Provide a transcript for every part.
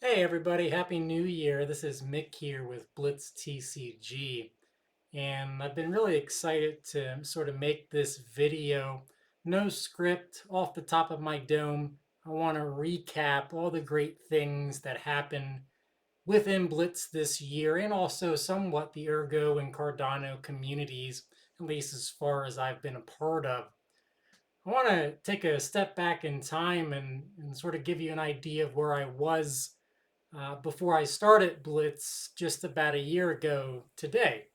Hey everybody, Happy New Year. This is Mick here with Blitz TCG, and I've been really excited to sort of make this video. No script, off the top of my dome. I want to recap all the great things that happened within Blitz this year and also somewhat the Ergo and Cardano communities, at least as far as I've been a part of. I want to take a step back in time and sort of give you an idea of where I was before I started Blitz just about a year ago today.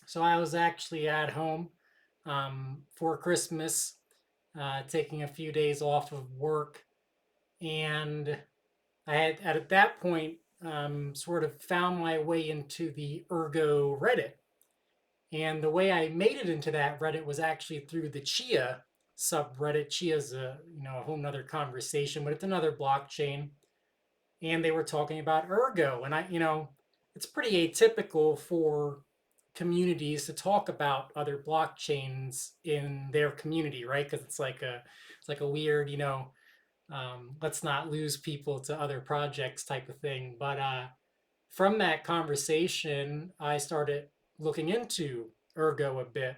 So I was actually at home for Christmas, taking a few days off of work, and I had at that point sort of found my way into the Ergo Reddit. And the way I made it into that Reddit was actually through the Chia subreddit. Chia's a whole nother conversation, but it's another blockchain, and they were talking about Ergo. And it's pretty atypical for communities to talk about other blockchains in their community, right? Because it's like a weird, let's not lose people to other projects type of thing. But from that conversation, I started looking into Ergo a bit,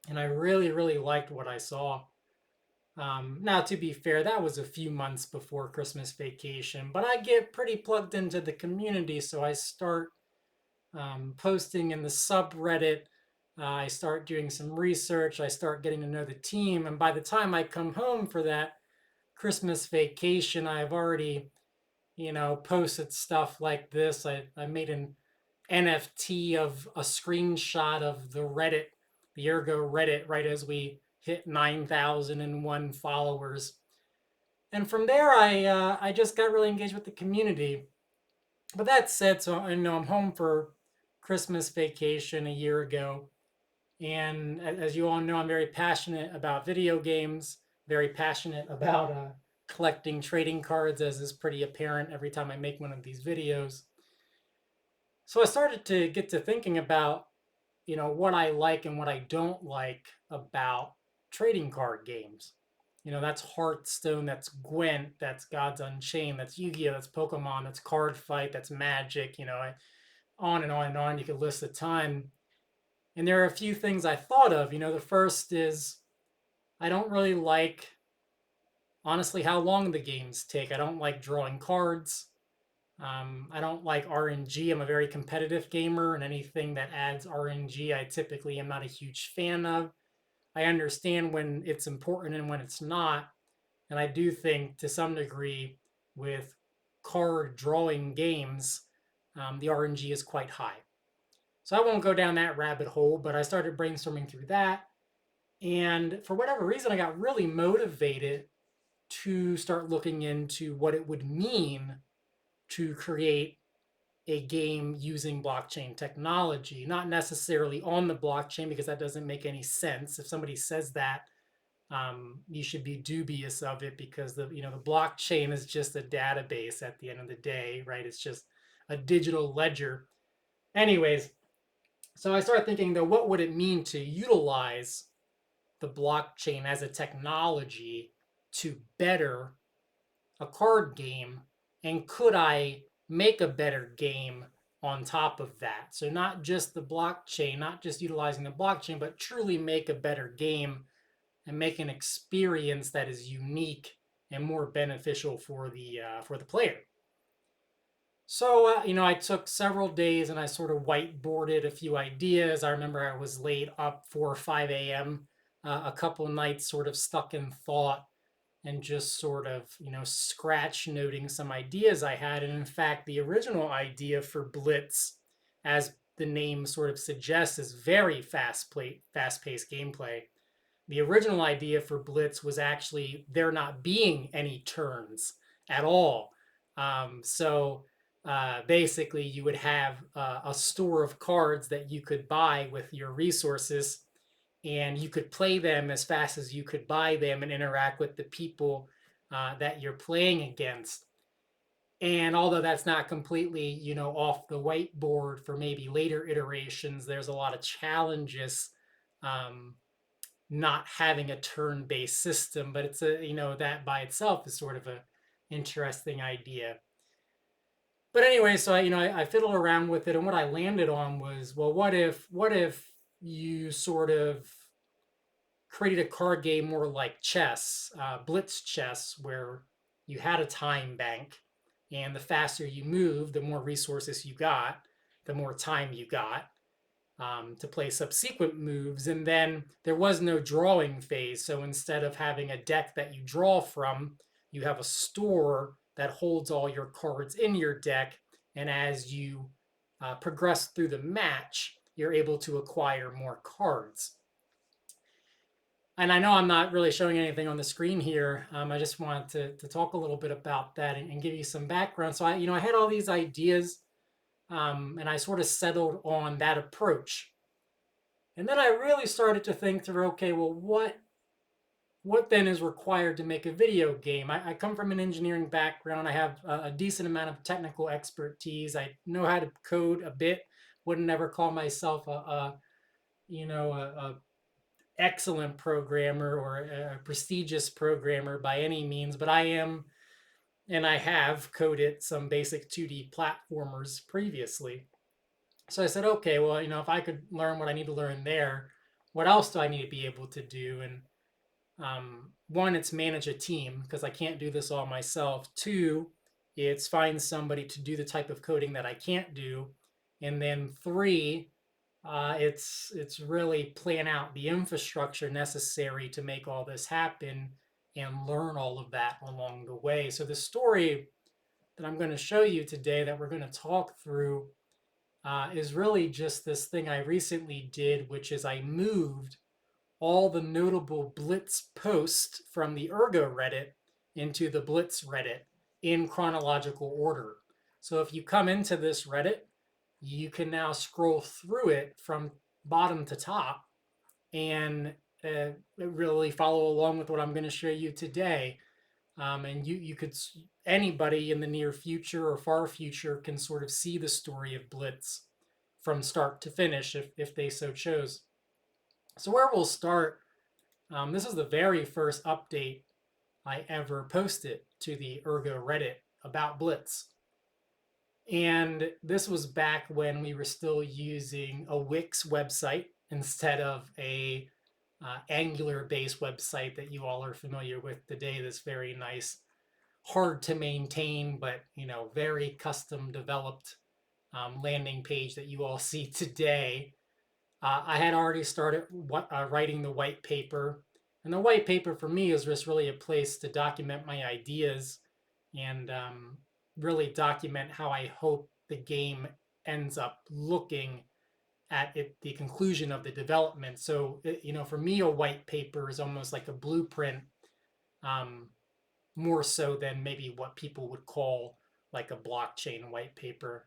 and I really, really liked what I saw. Now, to be fair, that was a few months before Christmas vacation, but I get pretty plugged into the community, so I start posting in the subreddit. I start doing some research. I start getting to know the team, and by the time I come home for that Christmas vacation, I've already, posted stuff like this. I made an NFT of a screenshot of the Reddit, the Ergo Reddit, right as we hit 9,001 followers. And from there, I just got really engaged with the community. But that said, so I know I'm home for Christmas vacation a year ago, and as you all know, I'm very passionate about video games. Very passionate about collecting trading cards, as is pretty apparent every time I make one of these videos. So I started to get to thinking about what I like and what I don't like about trading card games. That's Hearthstone, that's Gwent, that's Gods Unchained, that's Yu-Gi-Oh, that's Pokemon, that's Card Fight, that's Magic. On and on and on. You could list a ton. And there are a few things I thought of. The first is I don't really like, honestly, how long the games take. I don't like drawing cards. I don't like RNG. I'm a very competitive gamer, and anything that adds RNG, I typically am not a huge fan of. I understand when it's important and when it's not. And I do think to some degree with card drawing games, the RNG is quite high. So I won't go down that rabbit hole, but I started brainstorming through that. And for whatever reason, I got really motivated to start looking into what it would mean to create a game using blockchain technology, not necessarily on the blockchain, because that doesn't make any sense. If somebody says that, you should be dubious of it, because the blockchain is just a database at the end of the day, right? It's just a digital ledger. Anyways, so I started thinking, though, what would it mean to utilize the blockchain as a technology to better a card game, and could I make a better game on top of that? So not just the blockchain, not just utilizing the blockchain, but truly make a better game and make an experience that is unique and more beneficial for the player. So I took several days and I sort of whiteboarded a few ideas. I remember I was laid up 4 or 5 a.m. A couple nights, sort of stuck in thought and just sort of scratch noting some ideas I had. And in fact, the original idea for Blitz, as the name sort of suggests, is very fast-paced gameplay. The original idea for Blitz was actually there not being any turns at all. So basically, you would have a store of cards that you could buy with your resources, and you could play them as fast as you could buy them and interact with the people that you're playing against. And although that's not completely, off the whiteboard for maybe later iterations, there's a lot of challenges um, not having a turn-based system. But it's that by itself is sort of a interesting idea. But anyway, so I fiddled around with it, and what I landed on was, well, what if you sort of created a card game more like chess, blitz chess, where you had a time bank, and the faster you moved, the more resources you got, the more time you got to play subsequent moves. And then there was no drawing phase. So instead of having a deck that you draw from, you have a store that holds all your cards in your deck. And as you progress through the match, you're able to acquire more cards. And I know I'm not really showing anything on the screen here. I just wanted to talk a little bit about that and give you some background. So I had all these ideas, and I sort of settled on that approach. And then I really started to think through, okay, well, what then is required to make a video game? I come from an engineering background. I have a decent amount of technical expertise. I know how to code a bit. Wouldn't ever call myself a excellent programmer or a prestigious programmer by any means, but I am, and I have coded some basic 2D platformers previously. So I said, okay, well, if I could learn what I need to learn there, what else do I need to be able to do? And one, it's manage a team because I can't do this all myself. Two, it's find somebody to do the type of coding that I can't do. And then three, it's really plan out the infrastructure necessary to make all this happen and learn all of that along the way. So the story that I'm going to show you today that we're going to talk through is really just this thing I recently did, which is I moved all the notable Blitz posts from the Ergo Reddit into the Blitz Reddit in chronological order. So if you come into this Reddit, you can now scroll through it from bottom to top and really follow along with what I'm going to show you today. And you could, anybody in the near future or far future can sort of see the story of Blitz from start to finish if they so chose. So where we'll start, this is the very first update I ever posted to the Ergo Reddit about Blitz. And this was back when we were still using a Wix website instead of a Angular-based website that you all are familiar with today. This very nice, hard to maintain, but very custom developed landing page that you all see today. I had already started writing the white paper, and the white paper for me is just really a place to document my ideas and really document how I hope the game ends up looking at the conclusion of the development. So, for me, a white paper is almost like a blueprint, more so than maybe what people would call like a blockchain white paper.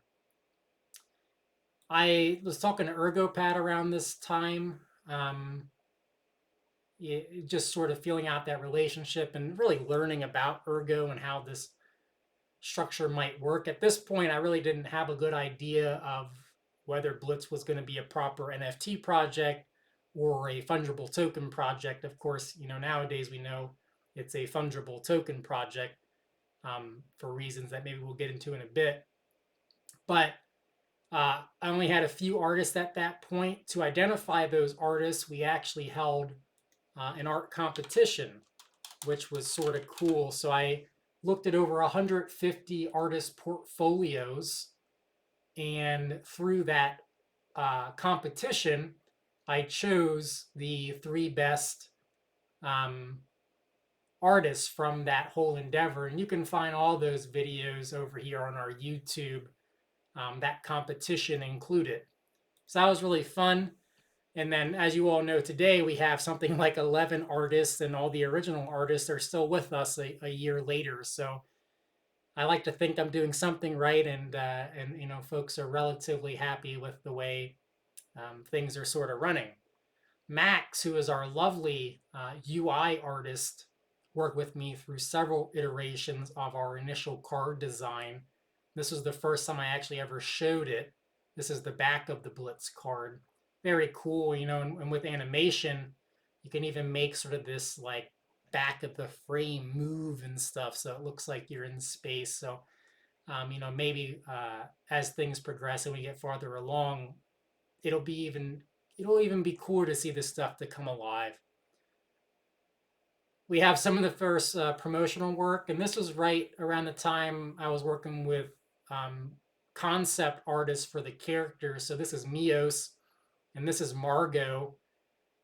I was talking to ErgoPad around this time, just sort of feeling out that relationship and really learning about Ergo and how this structure might work. At this point, I really didn't have a good idea of whether Blitz was going to be a proper NFT project or a fungible token project. Of course, nowadays we know it's a fungible token project for reasons that maybe we'll get into in a bit. But I only had a few artists at that point. To identify those artists, we actually held an art competition, which was sort of cool. So I looked at over 150 artist portfolios, and through that competition, I chose the 3 best artists from that whole endeavor. And you can find all those videos over here on our YouTube, that competition included. So that was really fun. And then, as you all know, today we have something like 11 artists, and all the original artists are still with us a year later. So I like to think I'm doing something right, and folks are relatively happy with the way things are sort of running. Max, who is our lovely UI artist, worked with me through several iterations of our initial card design. This was the first time I actually ever showed it. This is the back of the Blitz card. Very cool, and with animation, you can even make sort of this like back of the frame move and stuff, so it looks like you're in space. So Maybe as things progress and we get farther along, it'll be even it'll even be cool to see this stuff to come alive. We have some of the first promotional work, and this was right around the time I was working with um, concept artists for the characters. So this is Mios, and this is Margot.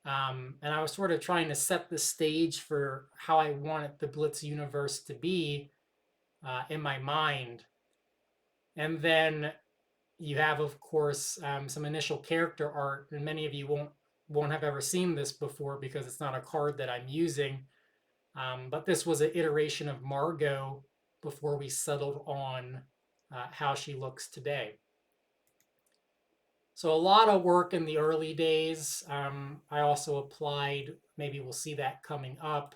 And I was sort of trying to set the stage for how I wanted the Blitz universe to be in my mind. And then you have, of course, some initial character art, and many of you won't have ever seen this before because it's not a card that I'm using. But this was an iteration of Margot before we settled on how she looks today. So a lot of work in the early days. I also applied, maybe we'll see that coming up.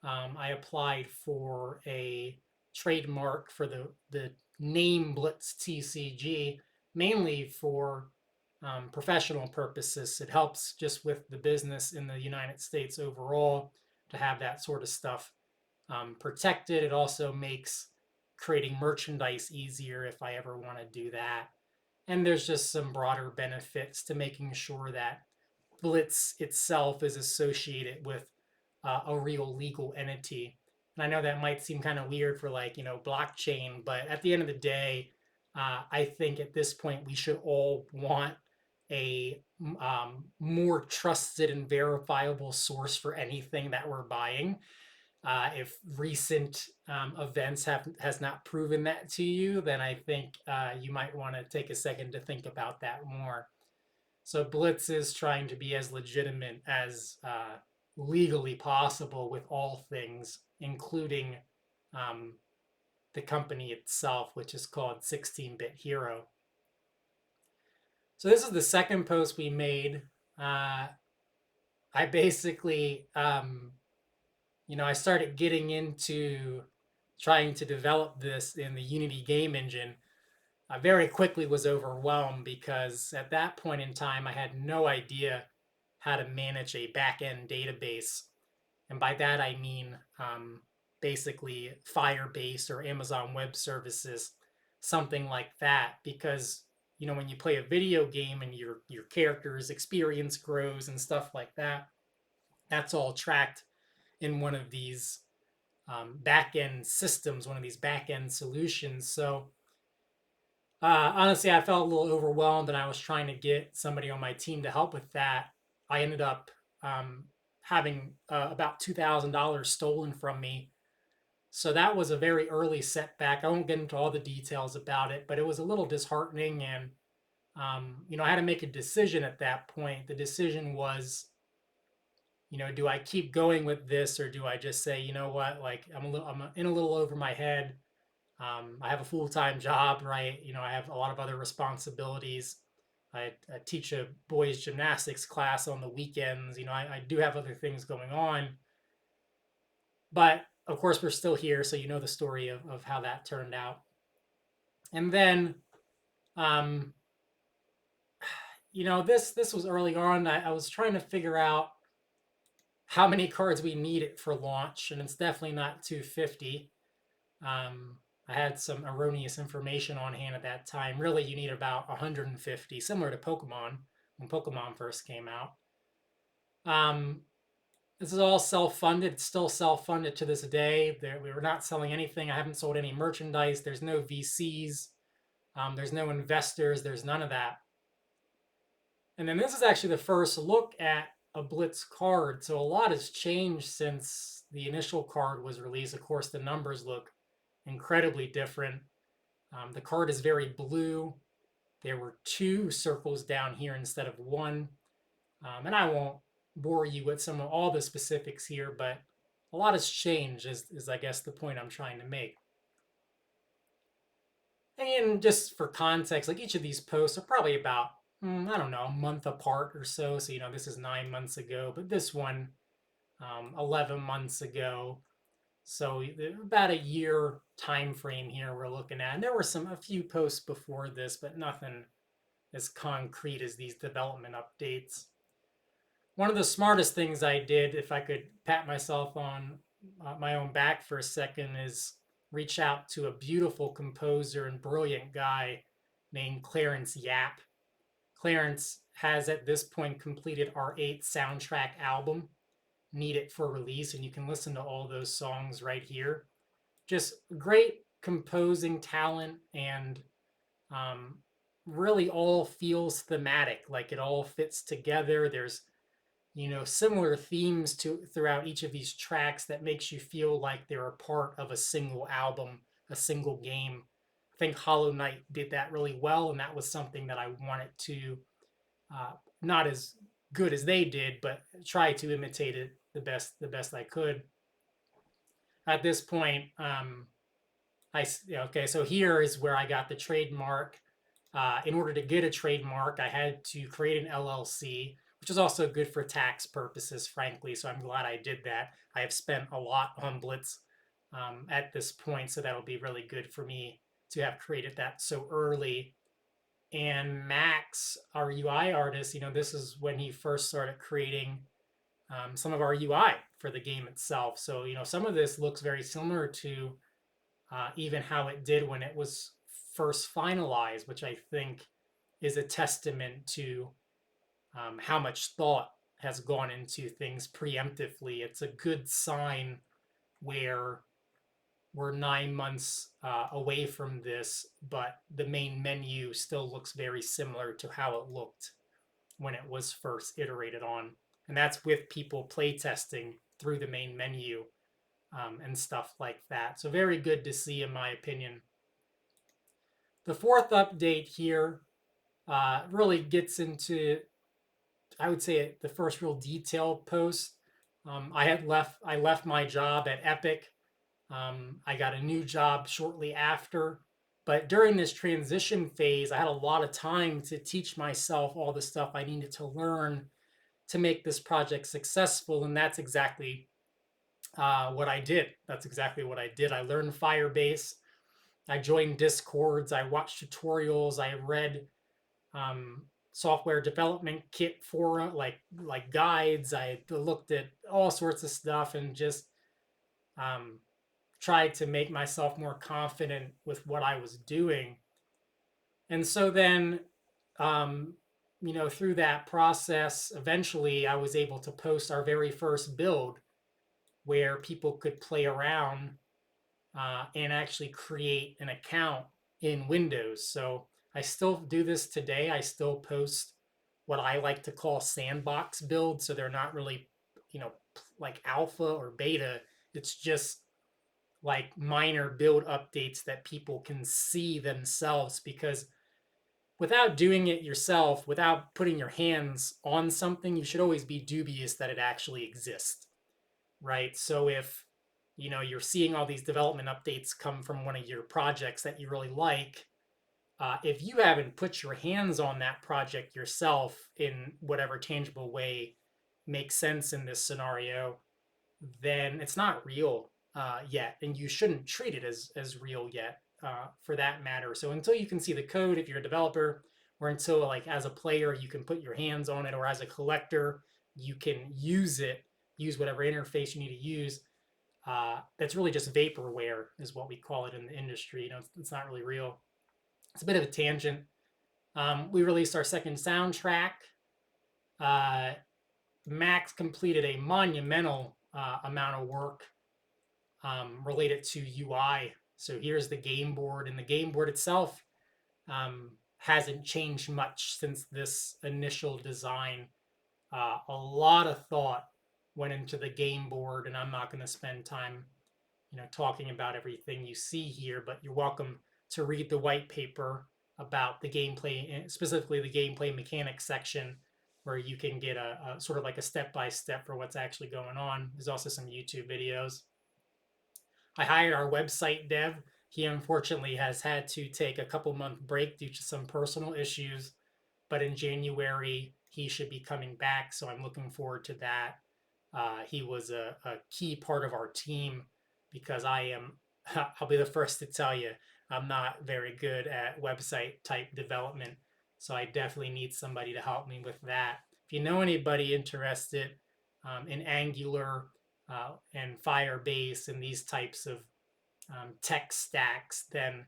I applied for a trademark for the name Blitz TCG, mainly for professional purposes. It helps just with the business in the United States overall to have that sort of stuff protected. It also makes creating merchandise easier if I ever want to do that. And there's just some broader benefits to making sure that Blitz itself is associated with a real legal entity. And I know that might seem kind of weird for like, blockchain, but at the end of the day, I think at this point we should all want a more trusted and verifiable source for anything that we're buying. If recent events has not proven that to you, then I think you might want to take a second to think about that more. So Blitz is trying to be as legitimate as legally possible with all things, including um, the company itself, which is called 16-Bit Hero. So this is the second post we made. I basically, I started getting into trying to develop this in the Unity game engine. I very quickly was overwhelmed because at that point in time, I had no idea how to manage a back-end database. And by that, I mean basically Firebase or Amazon Web Services, something like that. Because, when you play a video game and your character's experience grows and stuff like that, that's all tracked in one of these back-end systems, one of these back-end solutions. So honestly, I felt a little overwhelmed, and I was trying to get somebody on my team to help with that. I ended up having about $2,000 stolen from me. So that was a very early setback. I won't get into all the details about it, but it was a little disheartening. And, I had to make a decision at that point. The decision was, do I keep going with this, or do I just say, you know what, like I'm in a little over my head. I have a full-time job, right? I have a lot of other responsibilities. I teach a boys gymnastics class on the weekends. I do have other things going on. But of course, we're still here, so you know the story of how that turned out. And then, um, this was early on. I was trying to figure out how many cards we needed for launch, and it's definitely not 250. I had some erroneous information on hand at that time. Really, you need about 150, similar to Pokemon when Pokemon first came out. This is all self-funded. It's still self-funded to this day. We were not selling anything. I haven't sold any merchandise. There's no VCs. There's no investors. There's none of that. And then this is actually the first look at a Blitz card. So a lot has changed since the initial card was released. Of course, the numbers look incredibly different. The card is very blue. There were 2 circles down here instead of 1. And I won't bore you with some of all the specifics here, but a lot has changed is I guess the point I'm trying to make. And just for context, like each of these posts are probably about, I don't know, a month apart or so. So, this is 9 months ago, but this one, 11 months ago. So about a year time frame here we're looking at. And there were a few posts before this, but nothing as concrete as these development updates. One of the smartest things I did, if I could pat myself on my own back for a second, is reach out to a beautiful composer and brilliant guy named Clarence Yap. Clarence has at this point completed our 8th soundtrack album, Need It for Release, and you can listen to all those songs right here. Just great composing talent, and um, really all feels thematic, like it all fits together. There's similar themes to throughout each of these tracks that makes you feel like they're a part of a single album, a single game. I think Hollow Knight did that really well, and that was something that I wanted to uh, not as good as they did, but try to imitate it the best I could. At this point, okay, so here is where I got the trademark. In order to get a trademark, I had to create an LLC, which is also good for tax purposes, frankly. So I'm glad I did that. I have spent a lot on Blitz at this point, so that'll be really good for me to have created that so early. And Max, our UI artist, this is when he first started creating some of our UI for the game itself. So, some of this looks very similar to even how it did when it was first finalized, which I think is a testament to how much thought has gone into things preemptively. It's a good sign where we're 9 months away from this, but the main menu still looks very similar to how it looked when it was first iterated on. And that's with people playtesting through the main menu and stuff like that. So very good to see, in my opinion. The fourth update here really gets into, I would say, the first real detailed post. I left my job at Epic. I got a new job shortly after. But during this transition phase, I had a lot of time to teach myself all the stuff I needed to learn to make this project successful. And that's exactly what I did. That's exactly what I did. I learned Firebase. I joined Discords. I watched tutorials. I read software development kit forum, like guides. I looked at all sorts of stuff and just um, tried to make myself more confident with what I was doing. And so then, um, through that process, eventually I was able to post our very first build where people could play around and actually create an account in Windows. So I still do this today. I still post what I like to call sandbox builds. So they're not really, like alpha or beta. It's just like minor build updates that people can see themselves, because without doing it yourself, without putting your hands on something, you should always be dubious that it actually exists, right? So if you're seeing all these development updates come from one of your projects that you really like, if you haven't put your hands on that project yourself in whatever tangible way makes sense in this scenario, then it's not real yet, and you shouldn't treat it as real yet, for that matter. So until you can see the code, if you're a developer, or until, like, as a player you can put your hands on it, or as a collector you can use it, use whatever interface you need to use, that's really just vaporware, is what we call it in the industry. It's not really real. It's a bit of a tangent. We released our second soundtrack. Uh, Max completed a monumental amount of work related to UI. So here's the game board, and the game board itself hasn't changed much since this initial design. A lot of thought went into the game board, and I'm not going to spend time, talking about everything you see here, but you're welcome to read the white paper about the gameplay, specifically the gameplay mechanics section, where you can get a sort of like a step-by-step for what's actually going on. There's also some YouTube videos. I hired our website dev. He unfortunately has had to take a couple-month break due to some personal issues, but in January he should be coming back, so I'm looking forward to that. He was a key part of our team, because I'll be the first to tell you, I'm not very good at website type development, so I definitely need somebody to help me with that. If you know anybody interested in Angular and Firebase and these types of tech stacks, then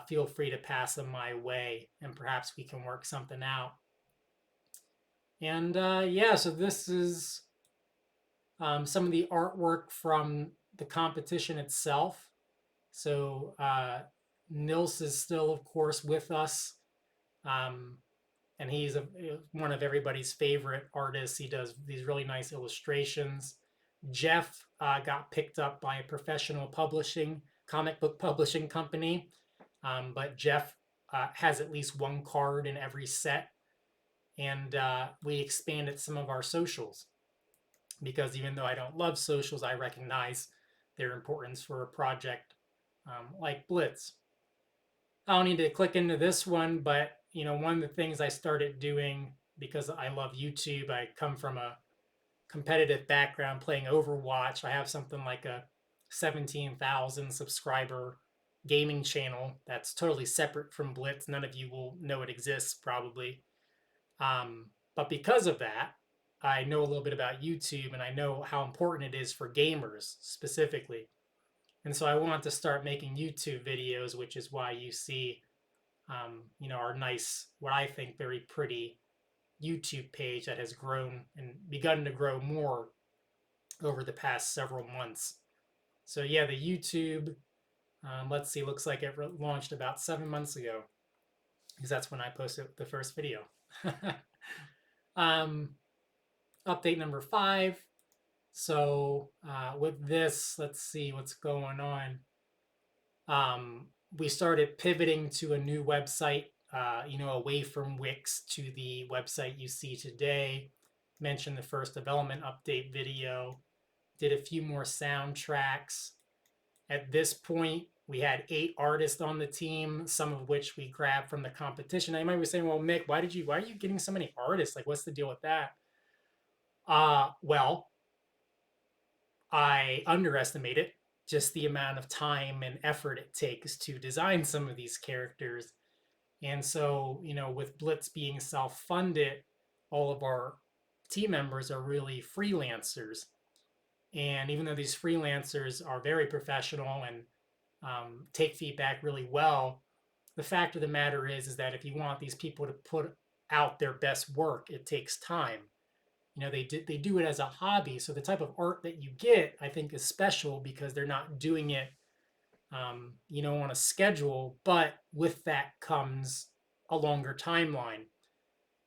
feel free to pass them my way, and perhaps we can work something out. And yeah, so this is some of the artwork from the competition itself. So Nils is still, of course, with us. Um, and he's one of everybody's favorite artists. He does these really nice illustrations. Jeff got picked up by a professional comic book publishing company, but Jeff has at least one card in every set, and we expanded some of our socials because even though I don't love socials, I recognize their importance for a project like Blitz. I don't need to click into this one, but one of the things I started doing because I love YouTube, I come from a competitive background playing Overwatch. I have something like a 17,000 subscriber gaming channel that's totally separate from Blitz. None of you will know it exists probably. But because of that, I know a little bit about YouTube and I know how important it is for gamers specifically. And so I want to start making YouTube videos, which is why you see, our nice, what I think very pretty YouTube page that has grown and begun to grow more over the past several months. So yeah, the YouTube, let's see, looks like it launched about 7 months ago because that's when I posted the first video. um, update number 5. So with this, let's see what's going on. We started pivoting to a new website, away from Wix to the website you see today. Mentioned the first development update video. Did a few more soundtracks. At this point, we had 8 artists on the team, some of which we grabbed from the competition. Now, you might be saying, well, Mick, why are you getting so many artists? Like, what's the deal with that? Well, I underestimated just the amount of time and effort it takes to design some of these characters. And so, with Blitz being self-funded, all of our team members are really freelancers. And even though these freelancers are very professional and take feedback really well, the fact of the matter is that if you want these people to put out their best work, it takes time. They do it as a hobby, so the type of art that you get, I think, is special because they're not doing it, on a schedule. But with that comes a longer timeline.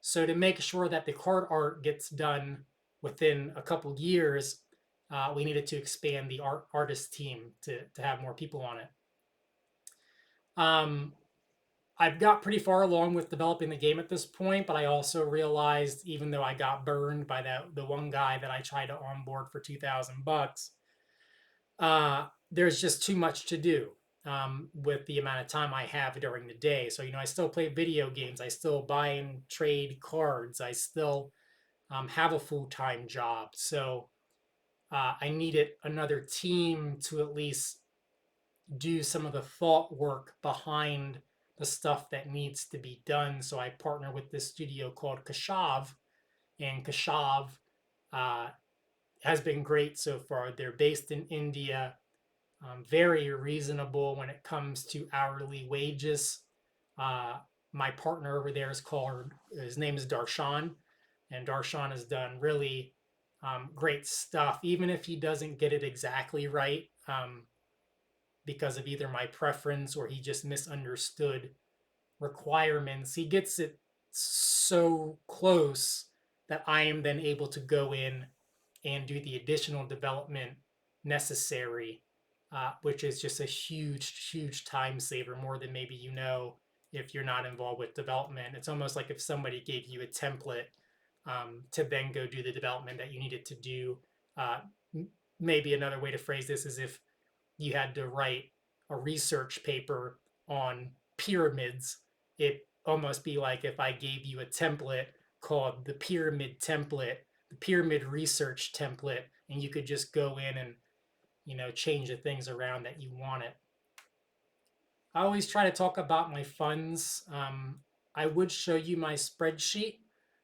So to make sure that the card art gets done within a couple years, we needed to expand the artist team to have more people on it. I've got pretty far along with developing the game at this point, but I also realized, even though I got burned by the one guy that I tried to onboard for $2,000, there's just too much to do with the amount of time I have during the day. So I still play video games, I still buy and trade cards, I still have a full-time job. So I needed another team to at least do some of the thought work behind the stuff that needs to be done. So I partner with this studio called Kashav, and Kashav has been great so far. They're based in India, very reasonable when it comes to hourly wages. My partner over there his name is Darshan, and Darshan has done really great stuff, even if he doesn't get it exactly right. Because of either my preference or he just misunderstood requirements. He gets it so close that I am then able to go in and do the additional development necessary, which is just a huge, huge time saver, more than maybe if you're not involved with development. It's almost like if somebody gave you a template to then go do the development that you needed to do. Maybe another way to phrase this is if you had to write a research paper on pyramids, it almost be like if I gave you a template called the pyramid template, the pyramid research template, and you could just go in and change the things around that you want it. I always try to talk about my funds. I would show you my spreadsheet,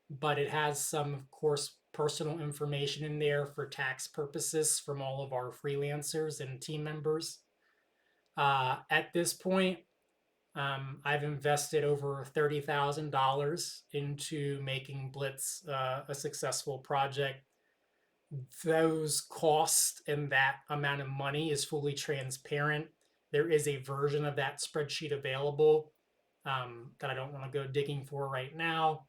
but it has some, of course, personal information in there for tax purposes from all of our freelancers and team members. At this point, I've invested over $30,000 into making Blitz a successful project. Those costs and that amount of money is fully transparent. There is a version of that spreadsheet available that I don't want to go digging for right now,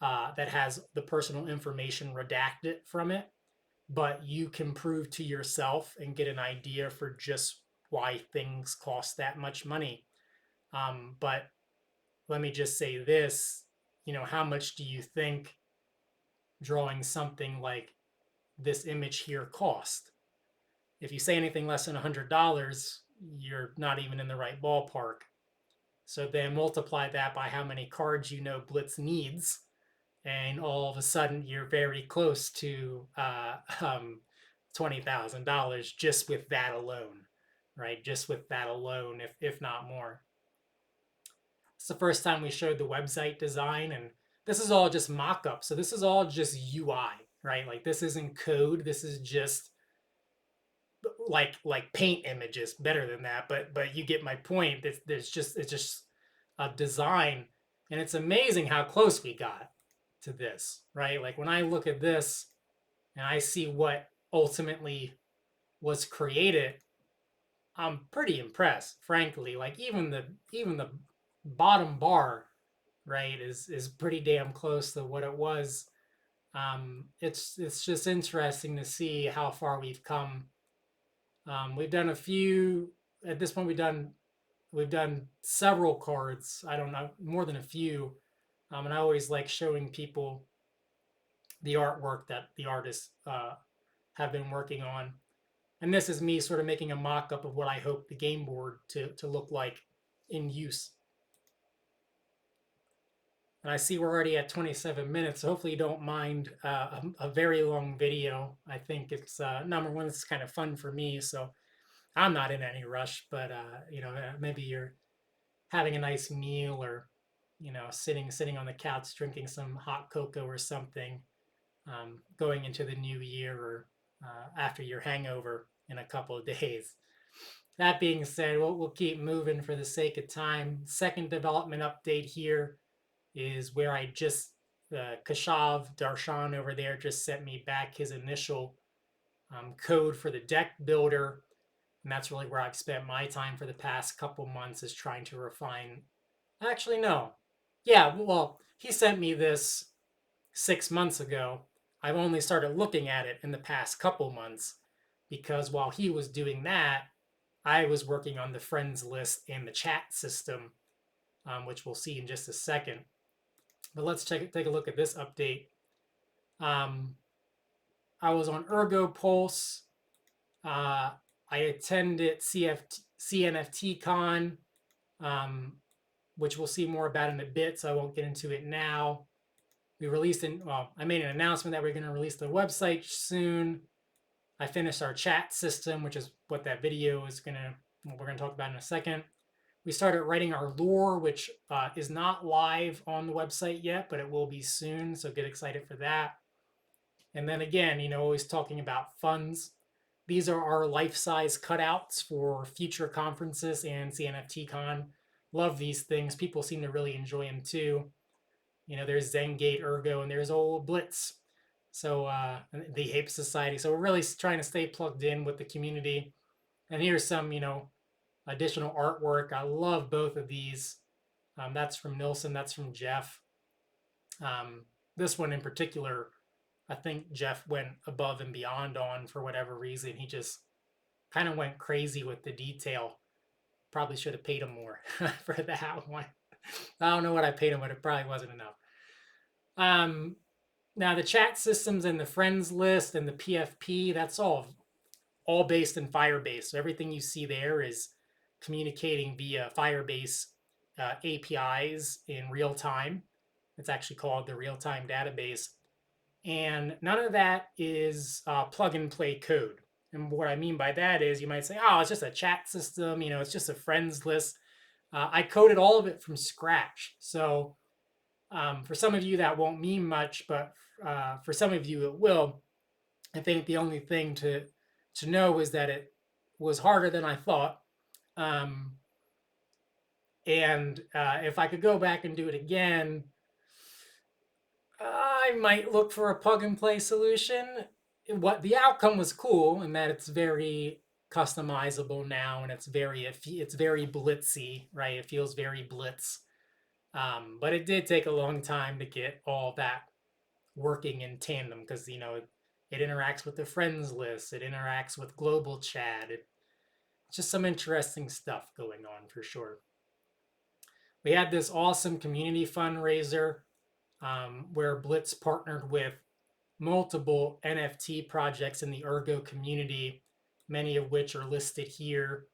that has the personal information redacted from it, but you can prove to yourself and get an idea for just why things cost that much money. But let me just say this, how much do you think drawing something like this image here cost? If you say anything less than $100, you're not even in the right ballpark. So then multiply that by how many cards Blitz needs, and all of a sudden you're very close to $20,000 just with that alone, right? Just with that alone, if not more. It's the first time we showed the website design, and this is all just mock-up. So this is all just UI, right? Like this isn't code. This is just like paint images. Better than that, but you get my point. It's just a design, and it's amazing how close we got to this, right? Like when I look at this and I see what ultimately was created, I'm pretty impressed, frankly. Like even the bottom bar, right, is pretty damn close to what it was. It's just interesting to see how far we've come. We've done a few at this point. We've done several cards. I don't know, more than a few, and I always like showing people the artwork that the artists have been working on. And this is me sort of making a mock-up of what I hope the game board to look like in use. And I see we're already at 27 minutes, so hopefully you don't mind a very long video. I think it's, number one, it's kind of fun for me, so I'm not in any rush, but maybe you're having a nice meal, or sitting on the couch drinking some hot cocoa or something, going into the new year, or after your hangover in a couple of days. That being said, we'll keep moving for the sake of time. Second development update here is where I just, Kashav Darshan over there just sent me back his initial code for the deck builder. And that's really where I've spent my time for the past couple months, is trying to refine. Actually, no. Yeah, well, he sent me this 6 months ago. I've only started looking at it in the past couple months, because while he was doing that, I was working on the friends list and the chat system, which we'll see in just a second. But let's take a look at this update. I was on Ergo Pulse. I attended CNFT Con, which we'll see more about in a bit, so I won't get into it now. I made an announcement that we're going to release the website soon. I finished our chat system, which is what that video is we're going to talk about in a second. We started writing our lore, which is not live on the website yet, but it will be soon, so get excited for that. And then again, always talking about funds. These are our life-size cutouts for future conferences and CNFTCon. Love these things. People seem to really enjoy them too. There's Zengate, Ergo, and there's old Blitz. So the Ape Society. So we're really trying to stay plugged in with the community. And here's some, additional artwork. I love both of these. That's from Nilsson. That's from Jeff. This one in particular, I think Jeff went above and beyond on, for whatever reason. He just kind of went crazy with the detail. Probably should have paid him more for that one. I don't know what I paid him, but it probably wasn't enough. Now the chat systems and the friends list and the PFP, that's all based in Firebase. So everything you see there is communicating via Firebase APIs in real time. It's actually called the real-time database. And none of that is plug and play code. And what I mean by that is, you might say, oh, it's just a chat system, it's just a friends list. I coded all of it from scratch. So for some of you that won't mean much, but for some of you it will. I think the only thing to know is that it was harder than I thought. Um, and if I could go back and do it again, I might look for a plug and play solution. What the outcome was cool in that it's very customizable now, and it's very blitzy, right? It feels very blitz. But it did take a long time to get all that working in tandem because it interacts with the friends list, it interacts with global chat. It's just some interesting stuff going on for sure. We had this awesome community fundraiser where Blitz partnered with multiple NFT projects in the Ergo community, many of which are listed here.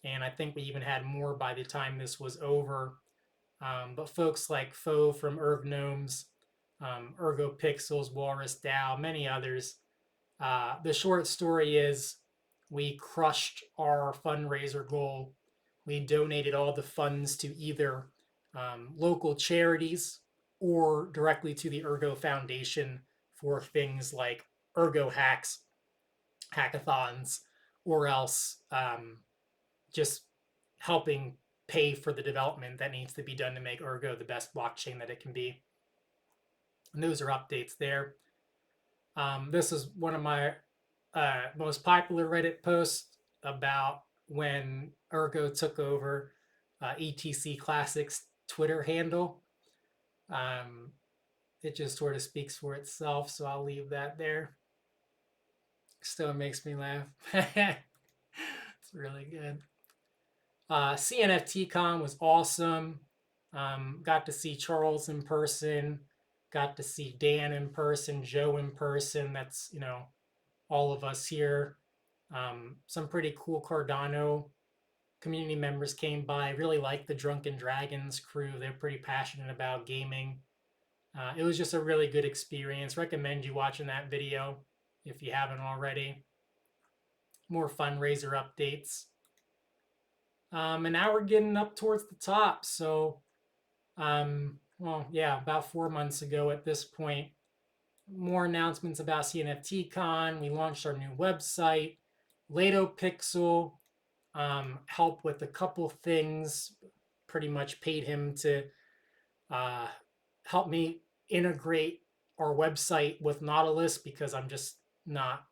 And I think we even had more by the time this was over. But folks like Foe from Ergnomes, Ergo Pixels, Walrus DAO, many others. The short story is we crushed our fundraiser goal. We donated all the funds to either local charities or directly to the Ergo Foundation for things like Ergo hacks, hackathons, or else just helping pay for the development that needs to be done to make Ergo the best blockchain that it can be. And those are updates there. This is one of my most popular Reddit posts about when Ergo took over ETC Classic's Twitter handle. It just sort of speaks for itself, so I'll leave that there. Still makes me laugh. It's really good. CNFTCon was awesome. Got to see Charles in person. Got to see Dan in person, Joe in person. That's, all of us here. Some pretty cool Cardano community members came by. Really liked the Drunken Dragons crew. They're pretty passionate about gaming. It was just a really good experience. Recommend you watching that video if you haven't already. More fundraiser updates. And now we're getting up towards the top. So, about 4 months ago at this point, more announcements about CNFTCon. We launched our new website. Lato Pixel helped with a couple things. Pretty much paid him to help me integrate our website with Nautilus because I'm just not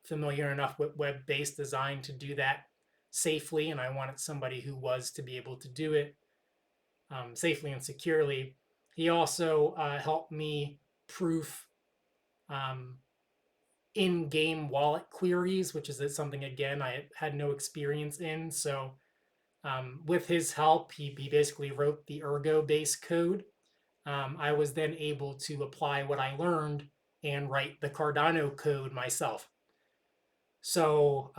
familiar enough with web-based design to do that safely, and I wanted somebody who was to be able to do it safely and securely. He also helped me proof in-game wallet queries, which is something, again, I had no experience in. So with his help, he basically wrote the Ergo base code. I was then able to apply what I learned and write the Cardano code myself. So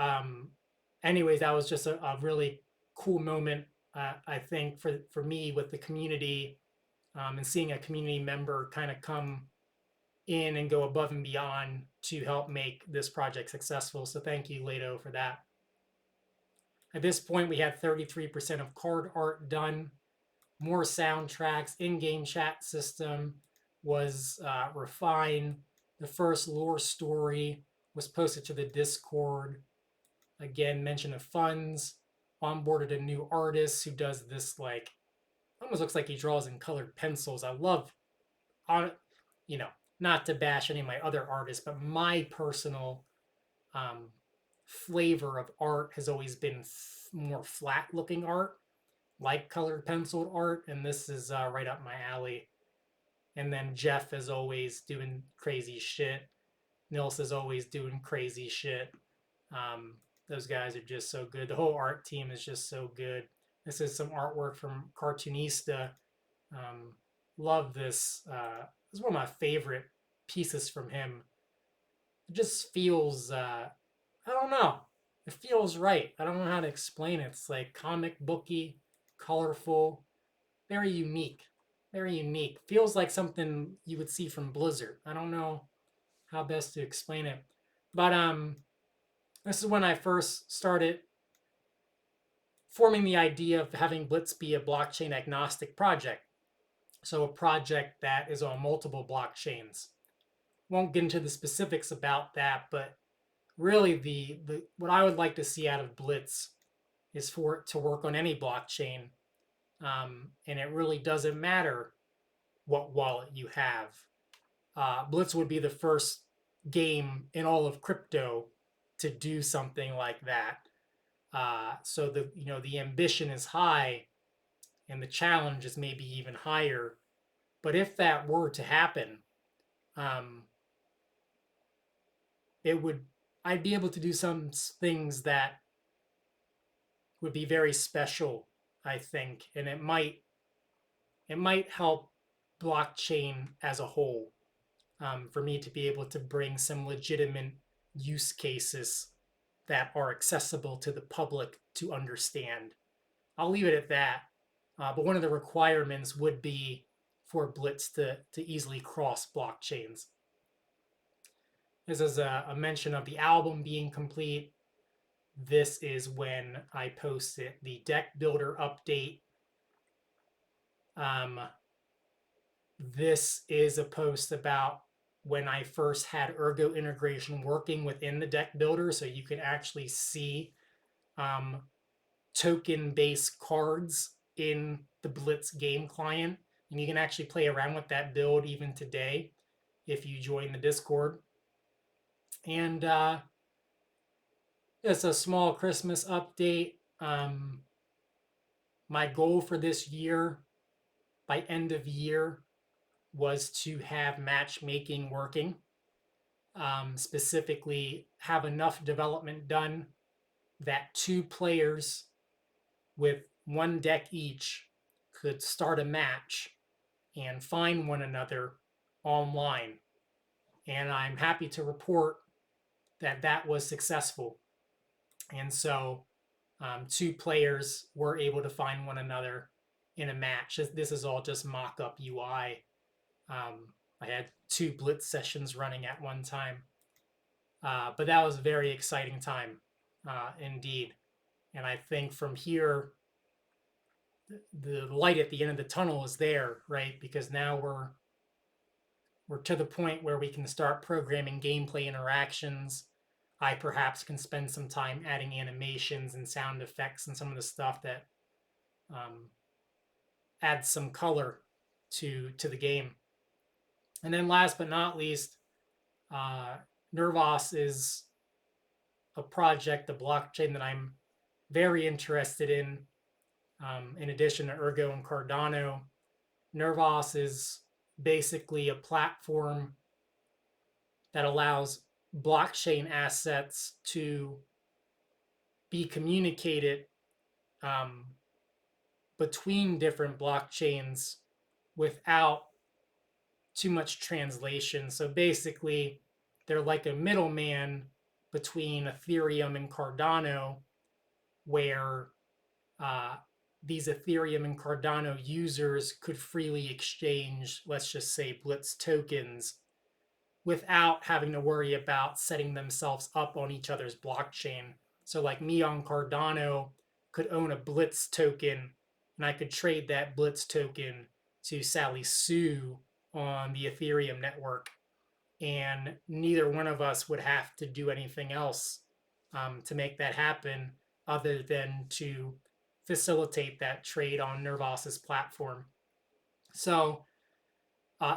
anyways, that was just a really cool moment, I think, for me with the community and seeing a community member kind of come in and go above and beyond to help make this project successful. So thank you, Lato, for that. At this point, we had 33% of card art done, more soundtracks, in-game chat system was refined. The first lore story was posted to the Discord. Again, mention of funds, onboarded a new artist who does this, like, almost looks like he draws in colored pencils. I love, not to bash any of my other artists, but my personal flavor of art has always been more flat looking art, like colored penciled art, and this is right up my alley. And then Jeff is always doing crazy shit. Nils is always doing crazy shit. Those guys are just so good. The whole art team is just so good. This is some artwork from Cartoonista. Love this. This is one of my favorite pieces from him. It just feels, I don't know. It feels right. I don't know how to explain it. It's like comic booky, colorful, very unique. Very unique. Feels like something you would see from Blizzard. I don't know how best to explain it. But this is when I first started forming the idea of having Blitz be a blockchain agnostic project. So a project that is on multiple blockchains. Won't get into the specifics about that, but really the what I would like to see out of Blitz is for it to work on any blockchain. And it really doesn't matter what wallet you have. Blitz would be the first game in all of crypto to do something like that. So the ambition is high, and the challenge is maybe even higher. But if that were to happen, um, it would I'd be able to do some things that would be very special, I think, and it might help blockchain as a whole, for me to be able to bring some legitimate use cases that are accessible to the public to understand. I'll leave it at that. But one of the requirements would be for Blitz to easily cross blockchains. This is a mention of the album being complete. This is when I posted the deck builder update. This is a post about when I first had Ergo integration working within the deck builder, so you can actually see token-based cards in the Blitz game client, and you can actually play around with that build even today if you join the Discord. And it's a small Christmas update. My goal for this year, by end of year, was to have matchmaking working. Specifically, have enough development done that 2 players with 1 deck each could start a match and find one another online. And I'm happy to report that that was successful. And so 2 players were able to find one another in a match. This is all just mock-up UI. I had 2 Blitz sessions running at one time. But that was a very exciting time, indeed. And I think from here, the light at the end of the tunnel is there, right? Because now we're to the point where we can start programming gameplay interactions. I perhaps can spend some time adding animations and sound effects and some of the stuff that adds some color to the game. And then last but not least, Nervos is a project, a blockchain that I'm very interested in addition to Ergo and Cardano. Nervos is basically a platform that allows blockchain assets to be communicated between different blockchains without too much translation. So basically, they're like a middleman between Ethereum and Cardano, where these Ethereum and Cardano users could freely exchange, let's just say, Blitz tokens without having to worry about setting themselves up on each other's blockchain. So like me on Cardano could own a Blitz token, and I could trade that Blitz token to Sally Sue on the Ethereum network. And neither one of us would have to do anything else to make that happen other than to facilitate that trade on Nervos's platform. So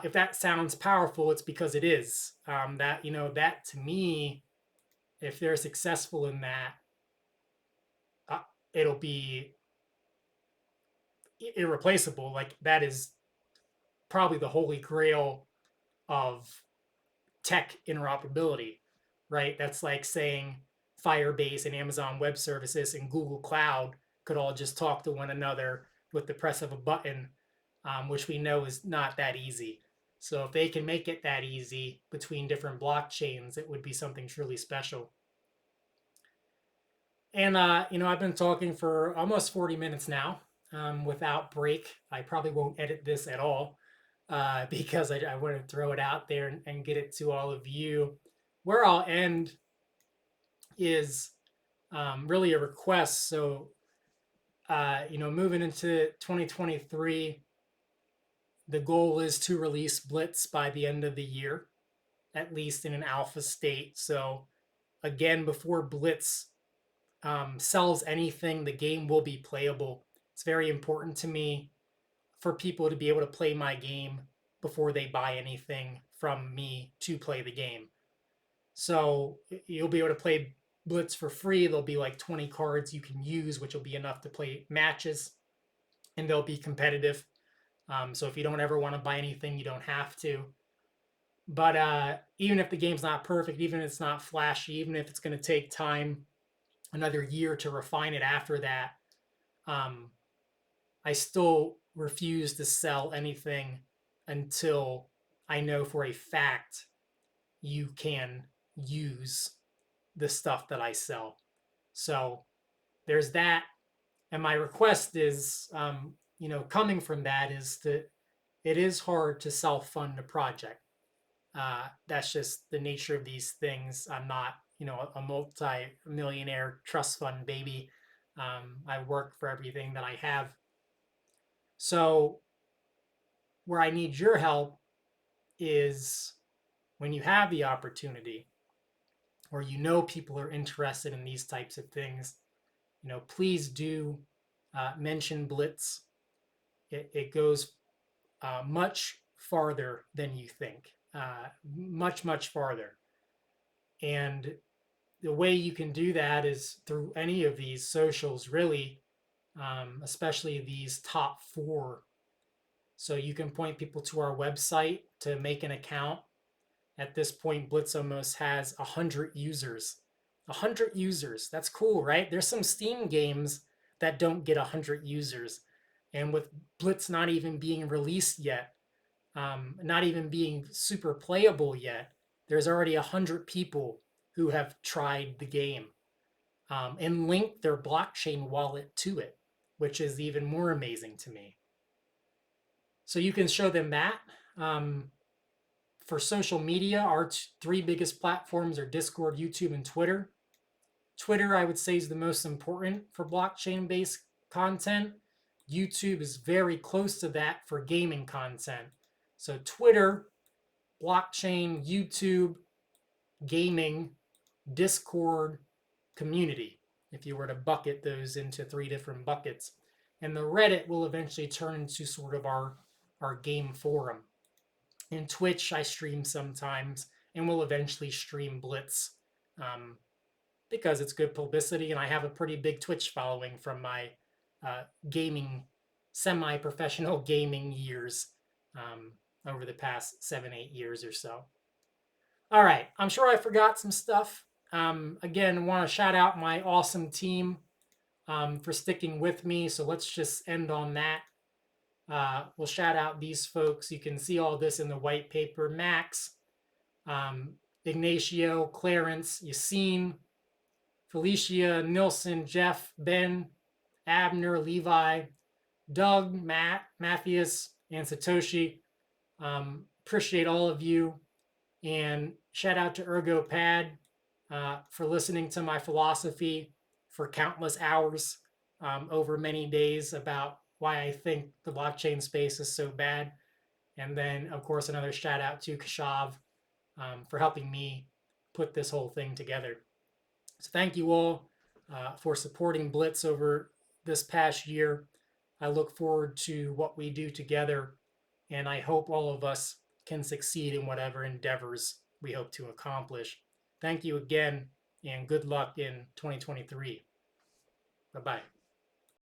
if that sounds powerful, it's because it is. That to me, if they're successful in that, it'll be irreplaceable. Like that is probably the holy grail of tech interoperability, right? That's like saying Firebase and Amazon Web Services and Google Cloud could all just talk to one another with the press of a button, which we know is not that easy. So if they can make it that easy between different blockchains, it would be something truly special. And I've been talking for almost 40 minutes now, without break. I probably won't edit this at all, because I want to throw it out there and get it to all of you. Where I'll end is really a request. So, moving into 2023, the goal is to release Blitz by the end of the year, at least in an alpha state. So, again, before Blitz sells anything, the game will be playable. It's very important to me for people to be able to play my game before they buy anything from me to play the game. So you'll be able to play Blitz for free. There'll be like 20 cards you can use, which will be enough to play matches, and they'll be competitive. So if you don't ever want to buy anything, you don't have to. But even if the game's not perfect, even if it's not flashy, even if it's going to take time, another year to refine it after that, um, I still refuse to sell anything until I know for a fact you can use the stuff that I sell. So there's that. And my request is, coming from that is that it is hard to self fund a project. That's just the nature of these things. I'm not, a multi-millionaire trust fund baby. I work for everything that I have. So where I need your help is when you have the opportunity or people are interested in these types of things, please do mention Blitz. It goes much farther than you think, much, much farther. And the way you can do that is through any of these socials, really, especially these top four. So you can point people to our website to make an account. At this point, Blitz almost has 100 users. 100 users. That's cool, right? There's some Steam games that don't get 100 users. And with Blitz not even being released yet, not even being super playable yet, there's already 100 people who have tried the game and linked their blockchain wallet to it, which is even more amazing to me. So you can show them that. For social media, our three biggest platforms are Discord, YouTube, and Twitter. Twitter, I would say, is the most important for blockchain-based content. YouTube is very close to that for gaming content. So Twitter, blockchain, YouTube, gaming, Discord, community, if you were to bucket those into three different buckets. And the Reddit will eventually turn into sort of our game forum. In Twitch, I stream sometimes and will eventually stream Blitz because it's good publicity, and I have a pretty big Twitch following from my gaming, semi-professional gaming years over the past 7-8 years or so. All right, I'm sure I forgot some stuff. Again, I want to shout out my awesome team for sticking with me. So let's just end on that. We'll shout out these folks. You can see all this in the white paper. Max, Ignacio, Clarence, Yassine, Felicia, Nilsson, Jeff, Ben, Abner, Levi, Doug, Matt, Matthias, and Satoshi. Appreciate all of you. And shout out to Ergo Pad for listening to my philosophy for countless hours over many days about why I think the blockchain space is so bad. And then, of course, another shout out to Kashav for helping me put this whole thing together. So thank you all for supporting Blitz over this past year. I look forward to what we do together, and I hope all of us can succeed in whatever endeavors we hope to accomplish. Thank you again, and good luck in 2023. Bye-bye.